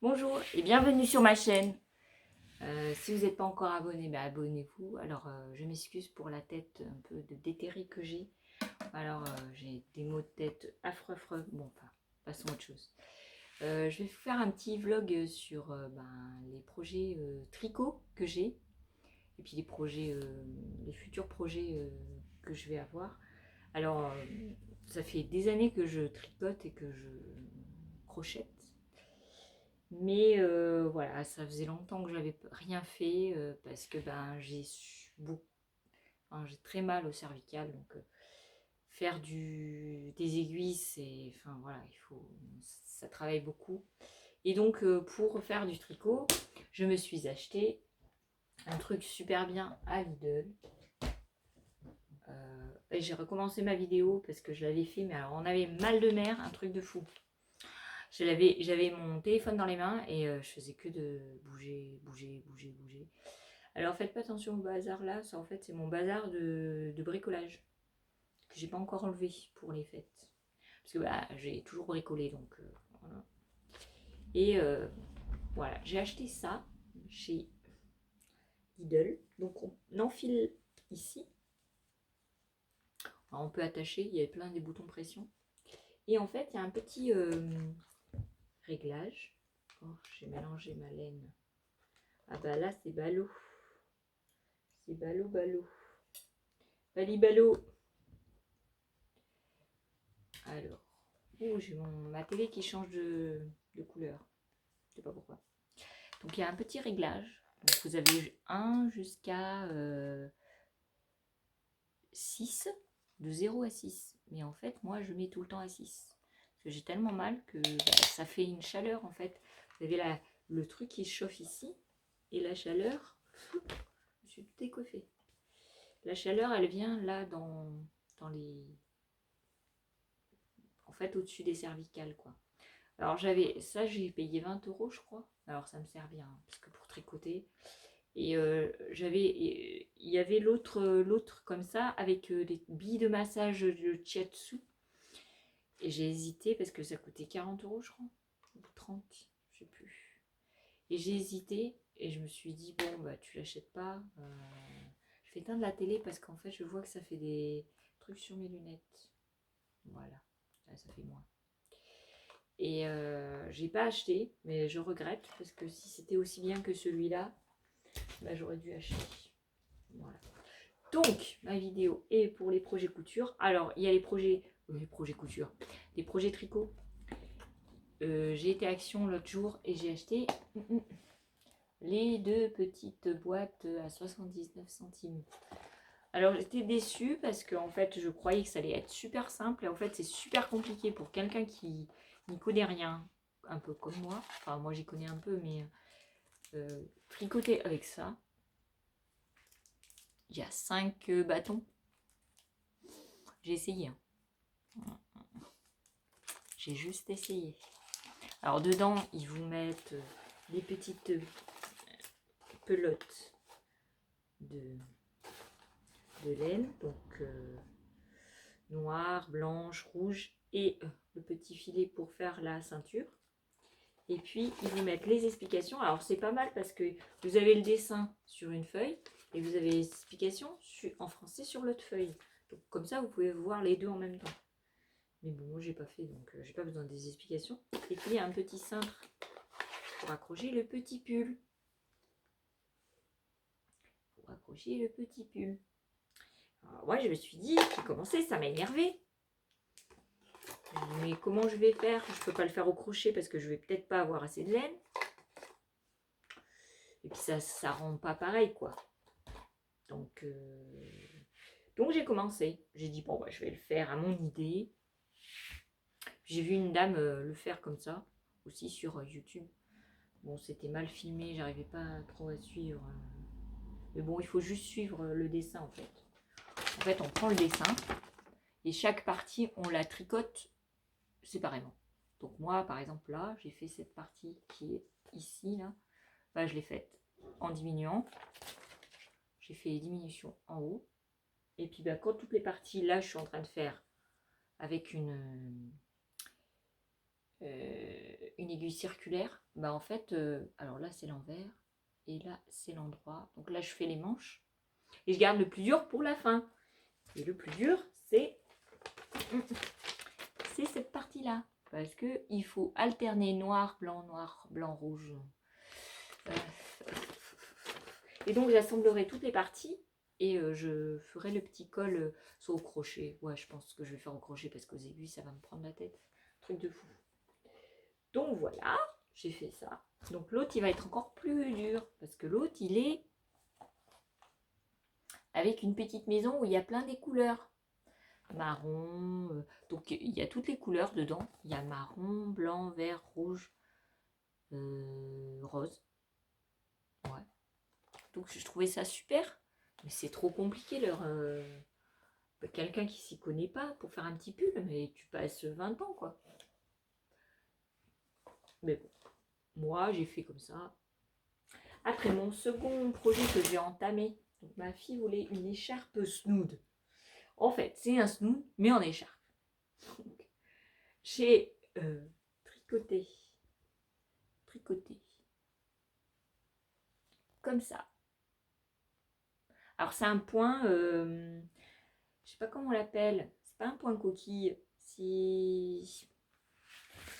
Bonjour et bienvenue sur ma chaîne. Si vous n'êtes pas encore abonné, abonnez-vous. Alors je m'excuse pour la tête un peu de déterré que j'ai. Alors j'ai des maux de tête affreux. Bon, enfin, passons à autre chose. Je vais vous faire un petit vlog sur les projets tricot que j'ai. Et puis les futurs projets que je vais avoir. Alors ça fait des années que je tricote et que je crochette. Mais voilà, ça faisait longtemps que je n'avais rien fait parce que j'ai très mal au cervical. Donc faire des aiguilles, enfin voilà, ça travaille beaucoup. Et donc pour faire du tricot, je me suis acheté un truc super bien à Lidl. Et j'ai recommencé ma vidéo parce que je l'avais fait, mais alors on avait mal de mer, un truc de fou. J'avais mon téléphone dans les mains et je faisais que de bouger. Alors faites pas attention au bazar là, ça en fait c'est mon bazar de bricolage que j'ai pas encore enlevé pour les fêtes. Parce que j'ai toujours bricolé donc voilà. Et voilà, j'ai acheté ça chez Lidl. Donc on enfile ici. Alors, on peut attacher, il y a plein des boutons pression. Et en fait il y a un petit réglage. Oh, j'ai mélangé ma laine. Ah bah là c'est ballot. C'est ballot. Bali ballot. Alors, j'ai ma télé qui change de couleur. Je sais pas pourquoi. Donc il y a un petit réglage. Donc, vous avez 1 jusqu'à 6, de 0 à 6. Mais en fait, moi je mets tout le temps à 6. Parce que j'ai tellement mal que ça fait une chaleur en fait. Vous avez le truc qui chauffe ici. Et la chaleur, je suis tout décoiffée. La chaleur, elle vient là dans les... En fait, au-dessus des cervicales, quoi. Alors j'ai payé 20 euros, je crois. Alors ça me sert bien, parce que pour tricoter. Et il y avait l'autre comme ça, avec des billes de massage de Chiatsu. Et j'ai hésité, parce que ça coûtait 40 euros, je crois. Ou 30, je sais plus. Et j'ai hésité, et je me suis dit, bon, tu l'achètes pas. Je vais éteindre la télé, parce qu'en fait, je vois que ça fait des trucs sur mes lunettes. Voilà, là, ça fait moins. Et j'ai pas acheté, mais je regrette parce que si c'était aussi bien que celui-là, j'aurais dû acheter. Voilà. Donc ma vidéo est pour les projets couture. Alors il y a les projets couture, les projets tricot. J'ai été Action l'autre jour et j'ai acheté les 2 petites boîtes à 79 centimes. Alors j'étais déçue parce que en fait je croyais que ça allait être super simple et en fait c'est super compliqué pour quelqu'un qui n'y connaît rien, un peu comme moi. Enfin moi j'y connais un peu, mais tricoter avec ça. Il y a 5 bâtons. J'ai essayé. Hein. J'ai juste essayé. Alors dedans ils vous mettent des petites pelotes de laine, donc noire, blanche, rouge et le petit filet pour faire la ceinture. Et puis ils vous mettent les explications. Alors c'est pas mal parce que vous avez le dessin sur une feuille et vous avez les explications en français sur l'autre feuille. Donc comme ça vous pouvez voir les deux en même temps. Mais bon, j'ai pas fait, donc j'ai pas besoin des explications. Et puis il y a un petit cintre pour accrocher le petit pull. Alors moi je me suis dit, j'ai commencé, ça m'a énervé. Mais comment je vais faire? Je peux pas le faire au crochet parce que je vais peut-être pas avoir assez de laine. Et puis ça rend pas pareil, quoi. Donc j'ai commencé. J'ai dit, bon, je vais le faire à mon idée. J'ai vu une dame le faire comme ça, aussi sur YouTube. Bon, c'était mal filmé, j'arrivais pas trop à suivre. Mais bon, il faut juste suivre le dessin, en fait. En fait, on prend le dessin et chaque partie, on la tricote séparément. Donc moi, par exemple, là, j'ai fait cette partie qui est ici, là. Je l'ai faite en diminuant. J'ai fait les diminutions en haut. Et puis, quand toutes les parties, là, je suis en train de faire avec une aiguille circulaire. Bah en fait, alors là c'est l'envers et là c'est l'endroit. Donc là je fais les manches et je garde le plus dur pour la fin. Et le plus dur c'est cette partie-là. Parce que il faut alterner noir, blanc, rouge. Et donc j'assemblerai toutes les parties et je ferai le petit col soit au crochet. Ouais, je pense que je vais faire au crochet parce qu'aux aiguilles ça va me prendre la tête. Truc de fou. Donc voilà, j'ai fait ça. Donc l'autre il va être encore plus dur parce que l'autre il est avec une petite maison où il y a plein des couleurs. Marron, donc il y a toutes les couleurs dedans. Il y a marron, blanc, vert, rouge, rose. Ouais. Donc je trouvais ça super. Mais c'est trop compliqué quelqu'un qui s'y connaît pas pour faire un petit pull, mais tu passes 20 ans quoi. Mais bon, moi j'ai fait comme ça. Après mon second projet que j'ai entamé, donc ma fille voulait une écharpe snood. En fait, c'est un snood mais en écharpe. J'ai tricoté comme ça. Alors c'est un point, je sais pas comment on l'appelle, c'est pas un point coquille, si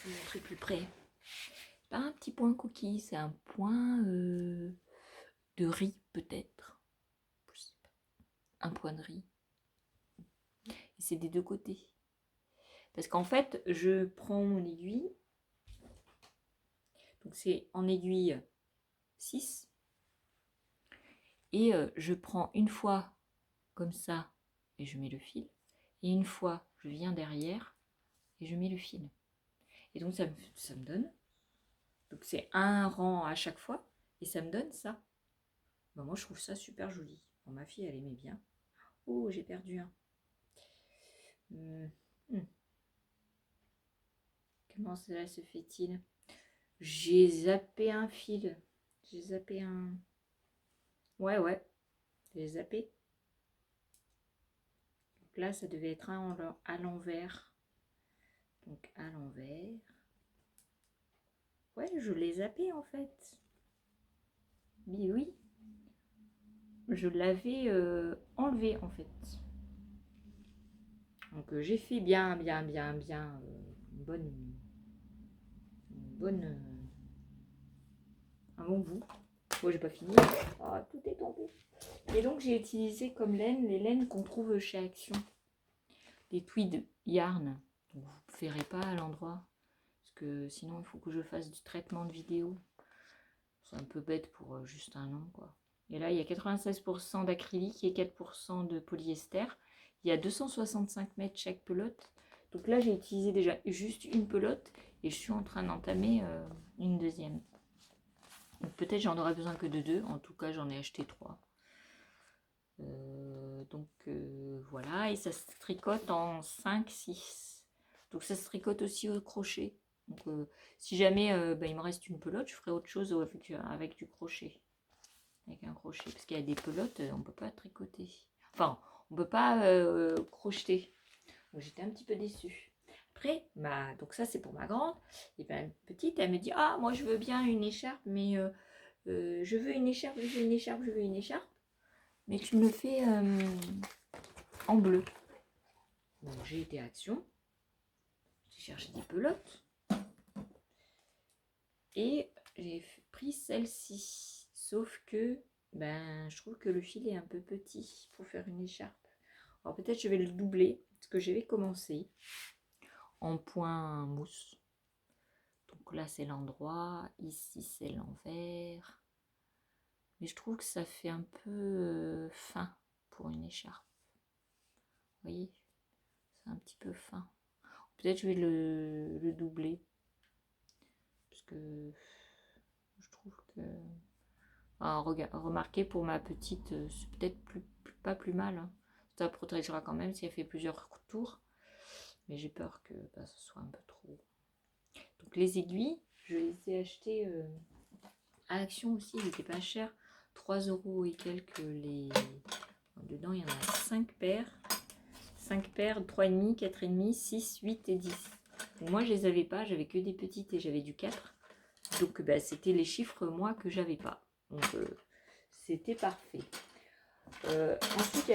je vais montrer plus près. C'est pas un petit point coquille, c'est un point de riz peut-être. Je sais pas. Un point de riz. Et c'est des deux côtés. Parce qu'en fait, je prends mon aiguille. Donc c'est en aiguille 6. Et je prends une fois comme ça et je mets le fil. Et une fois, je viens derrière et je mets le fil. Et donc ça me donne. Donc c'est un rang à chaque fois. Et ça me donne ça. Ben, moi je trouve ça super joli. Bon, ma fille elle aimait bien. Oh, j'ai perdu un. Comment cela se fait-il? J'ai zappé un fil. J'ai zappé un... Ouais. J'ai zappé. Donc là, ça devait être un à l'envers. Donc à l'envers. Ouais, je l'ai zappé en fait. Mais oui. Je l'avais enlevé en fait. Donc j'ai fait bien une bonne un bon bout. Bon, j'ai pas fini. Oh, tout est tombé. Et donc j'ai utilisé comme laine les laines qu'on trouve chez Action. Les tweed yarn. Donc, vous ne verrez pas à l'endroit. Parce que sinon il faut que je fasse du traitement de vidéo. C'est un peu bête pour juste un nom quoi. Et là il y a 96% d'acrylique et 4% de polyester. Il y a 265 mètres chaque pelote. Donc là j'ai utilisé déjà juste une pelote. Et je suis en train d'entamer une deuxième. Donc peut-être j'en aurai besoin que de 2. En tout cas j'en ai acheté 3. Voilà. Et ça se tricote en 5-6. Donc ça se tricote aussi au crochet. Donc si jamais il me reste une pelote, je ferai autre chose avec du crochet. Avec un crochet. Parce qu'il y a des pelotes, on ne peut pas tricoter. Enfin, on ne peut pas crocheter. Donc j'étais un petit peu déçue. Après, donc ça c'est pour ma grande. Et bien petite, elle me dit, ah moi je veux bien une écharpe, mais je veux une écharpe, je veux une écharpe, je veux une écharpe. Mais tu me le fais en bleu. Donc j'ai été Action. J'ai cherché des pelotes. Et j'ai pris celle-ci. Sauf que je trouve que le fil est un peu petit pour faire une écharpe. Alors peut-être je vais le doubler. Parce que je vais commencer en point mousse. Donc là c'est l'endroit. Ici c'est l'envers. Mais je trouve que ça fait un peu fin pour une écharpe. Vous voyez? C'est un petit peu fin. Peut-être je vais le doubler. Parce que je trouve que... remarquez pour ma petite, c'est peut-être pas plus mal. Hein. Ça protégera quand même si elle fait plusieurs tours. Mais j'ai peur que ce soit un peu trop. Donc les aiguilles, je les ai achetées à Action aussi. Ils n'étaient pas chers. 3 € et quelques les... Dedans, il y en a 5 paires. 5 paires, 3,5, 4,5, 6, 8 et 10. Moi, je les avais pas, j'avais que des petites et j'avais du 4. Donc, bah, c'était les chiffres, moi, que j'avais pas. Donc, c'était parfait. Ensuite,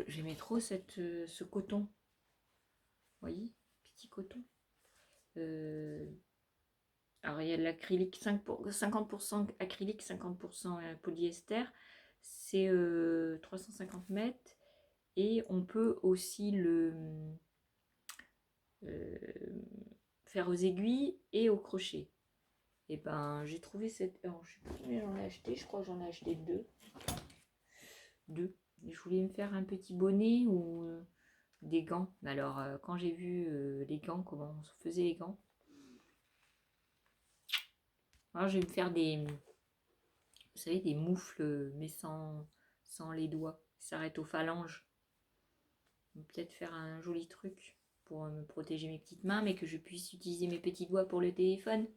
j'aimais trop ce coton. Vous voyez, petit coton. Alors, il y a de l'acrylique, 50% acrylique, 50% polyester. C'est 350 mètres. Et on peut aussi le faire aux aiguilles et au crochet. Et ben, j'ai trouvé cette... Alors, je sais plus combien j'en ai acheté. Je crois que j'en ai acheté deux. Je voulais me faire un petit bonnet ou des gants. Alors, quand j'ai vu les gants, comment on faisait les gants, alors je vais me faire vous savez, des moufles, mais sans les doigts. Ça s'arrête aux phalanges. Peut-être faire un joli truc pour me protéger mes petites mains, mais que je puisse utiliser mes petits doigts pour le téléphone.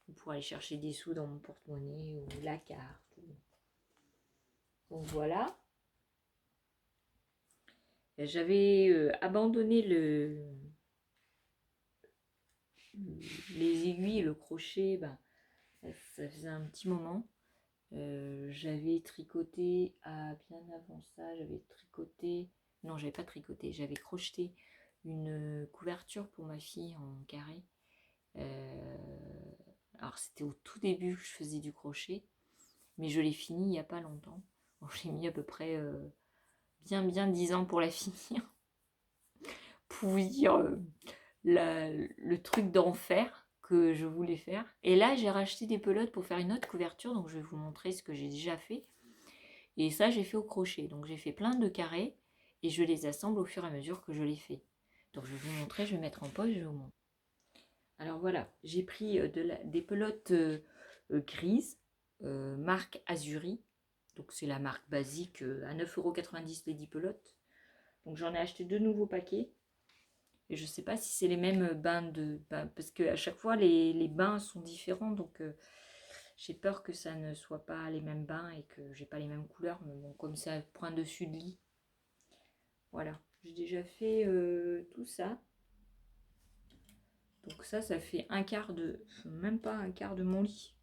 Ou pour aller chercher des sous dans mon porte-monnaie ou la carte. Donc voilà. J'avais abandonné les aiguilles et le crochet, ben, ça faisait un petit moment. J'avais tricoté, bien avant ça, non, j'avais pas tricoté, j'avais crocheté une couverture pour ma fille en carré. Alors c'était au tout début que je faisais du crochet, mais je l'ai fini il n'y a pas longtemps. Bon, j'ai mis à peu près bien 10 ans pour la finir. Pour vous dire le truc d'enfer que je voulais faire. Et là, j'ai racheté des pelotes pour faire une autre couverture, donc je vais vous montrer ce que j'ai déjà fait. Et ça, j'ai fait au crochet. Donc j'ai fait plein de carrés et je les assemble au fur et à mesure que je les fais. Donc je vais vous montrer, je vais mettre en pause, je vais vous montrer. Alors voilà, j'ai pris des pelotes grises, marque Azuri. Donc c'est la marque basique à 9,90 € les 10 pelotes. Donc j'en ai acheté 2 nouveaux paquets. Et je ne sais pas si c'est les mêmes bains parce qu'à chaque fois les bains sont différents. Donc j'ai peur que ça ne soit pas les mêmes bains et que j'ai pas les mêmes couleurs. Mais bon, comme ça point dessus de lit. Voilà, j'ai déjà fait tout ça. Donc ça fait un quart même pas un quart de mon lit.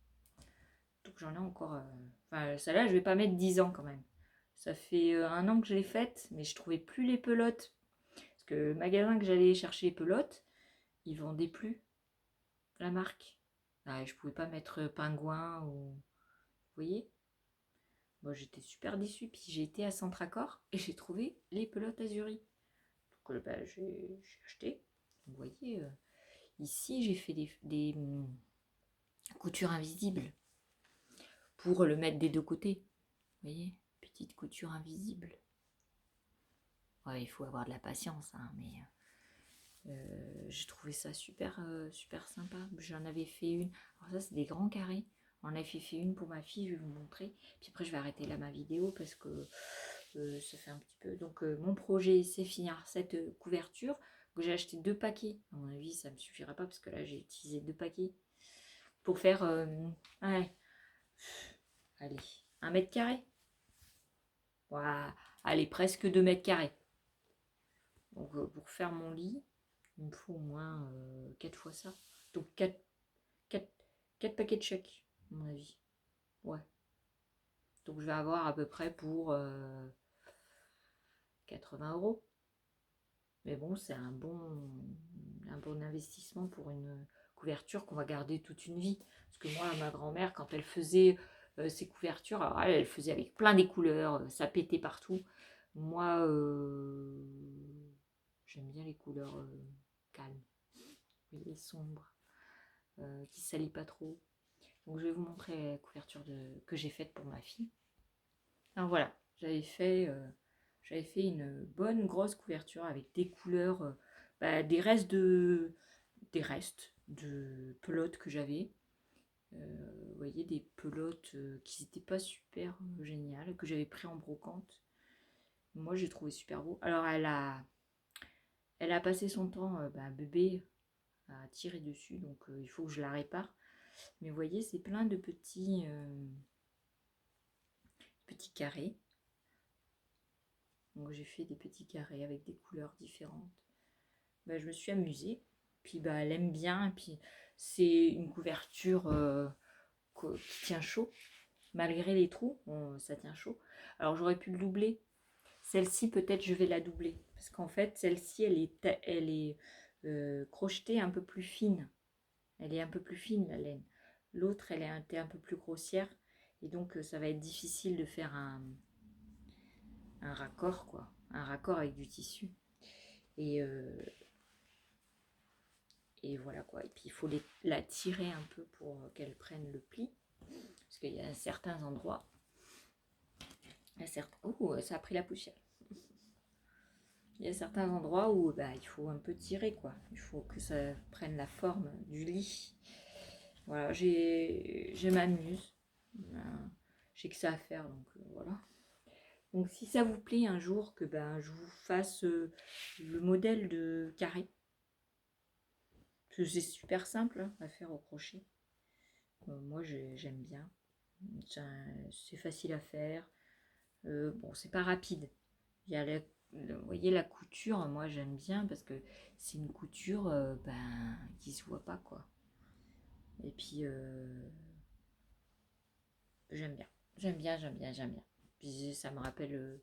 Donc j'en ai encore... Enfin, celle-là, je vais pas mettre 10 ans quand même. Ça fait 1 an que je l'ai faite, mais je trouvais plus les pelotes. Parce que le magasin que j'allais chercher les pelotes, ils vendaient plus la marque. Ah, je pouvais pas mettre pingouin ou... Vous voyez? Moi, j'étais super déçue. Puis j'ai été à Centracor et j'ai trouvé les pelotes Azuri. Donc bah, j'ai acheté. Vous voyez, ici, j'ai fait des coutures invisibles pour le mettre des deux côtés. Vous voyez, petite couture invisible. Ouais, il faut avoir de la patience, hein, mais j'ai trouvé ça super sympa. J'en avais fait une. Alors ça, c'est des grands carrés. On en a fait une pour ma fille, je vais vous montrer. Puis après, je vais arrêter là ma vidéo parce que ça fait un petit peu. Donc, mon projet, c'est finir cette couverture. J'ai acheté 2 paquets. À mon avis, ça ne me suffira pas parce que là, j'ai utilisé 2 paquets pour faire, ouais, allez, 1 m². Voilà, allez, presque 2 m². Donc, pour faire mon lit, il me faut au moins 4 fois ça. Donc, 4 paquets de chèques, à mon avis. Ouais. Donc, je vais avoir à peu près pour 80 €. Mais bon, c'est un bon investissement pour une couverture qu'on va garder toute une vie. Parce que moi, ma grand-mère, quand elle faisait ses couvertures, alors elle faisait avec plein des couleurs, ça pétait partout. Moi, j'aime bien les couleurs calmes, et sombres, qui ne salissent pas trop. Donc je vais vous montrer la couverture que j'ai faite pour ma fille. Alors voilà, j'avais fait une bonne grosse couverture avec des couleurs, des restes de pelotes que j'avais. Vous voyez, des pelotes qui n'étaient pas super géniales, que j'avais pris en brocante. Moi, j'ai trouvé super beau. Alors, elle a passé son temps, bébé, à tirer dessus, donc il faut que je la répare. Mais vous voyez, c'est plein de petits carrés. Donc j'ai fait des petits carrés avec des couleurs différentes. Bah, je me suis amusée. Puis bah, elle aime bien. Et puis c'est une couverture qui tient chaud. Malgré les trous, ça tient chaud. Alors j'aurais pu le doubler. Celle-ci, peut-être je vais la doubler. Parce qu'en fait, celle-ci, elle est crochetée un peu plus fine. Elle est un peu plus fine, la laine. L'autre, elle est un peu plus grossière. Et donc, ça va être difficile de faire un raccord, quoi. Un raccord avec du tissu. Et, et voilà, quoi. Et puis, il faut la tirer un peu pour qu'elle prenne le pli. Parce qu'il y a certains endroits. Oh, ça a pris la poussière. Il y a certains endroits où bah, il faut un peu tirer, quoi. Il faut que ça prenne la forme du lit. Voilà, je m'amuse. J'ai que ça à faire, donc voilà. Donc si ça vous plaît un jour que ben, je vous fasse le modèle de carré, parce que c'est super simple à faire au crochet. Moi j'aime bien. C'est facile à faire. Bon, c'est pas rapide. Il y a vous voyez la couture, moi j'aime bien parce que c'est une couture ben, qui se voit pas quoi. Et puis j'aime bien. J'aime bien. Puis ça me rappelle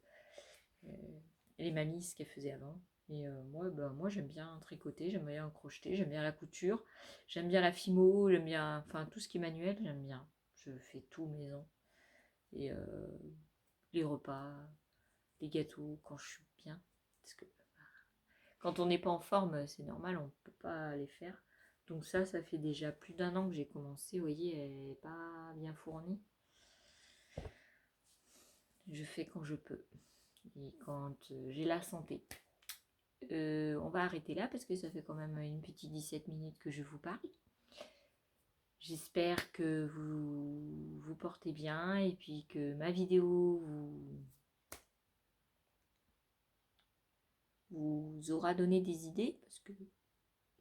les mamies, ce qu'elles faisaient avant. Et moi, bah, moi j'aime bien tricoter, j'aime bien crocheter, j'aime bien la couture, j'aime bien la fimo, j'aime bien, enfin tout ce qui est manuel, j'aime bien. Je fais tout maison. Et les repas, les gâteaux, quand je suis bien. Parce que quand on n'est pas en forme, c'est normal, on ne peut pas les faire. Donc ça fait déjà plus d'un an que j'ai commencé, vous voyez, elle n'est pas bien fournie. Je fais quand je peux et quand j'ai la santé. On va arrêter là parce que ça fait quand même une petite 17 minutes que je vous parle. J'espère que vous vous portez bien et puis que ma vidéo vous aura donné des idées parce que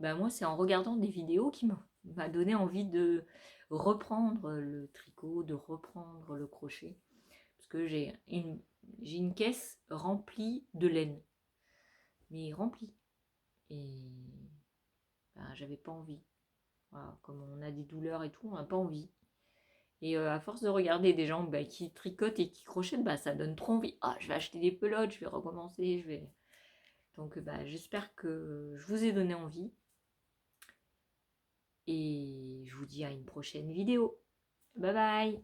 bah, moi c'est en regardant des vidéos qui m'a donné envie de reprendre le tricot, de reprendre le crochet parce que j'ai une caisse remplie de laine, mais remplie, et bah, j'avais pas envie. Voilà, comme on a des douleurs et tout, on n'a pas envie. Et à force de regarder des gens bah, qui tricotent et qui crochettent, bah, ça donne trop envie. Ah, je vais acheter des pelotes, je vais recommencer, je vais... Donc bah, j'espère que je vous ai donné envie. Et je vous dis à une prochaine vidéo. Bye bye!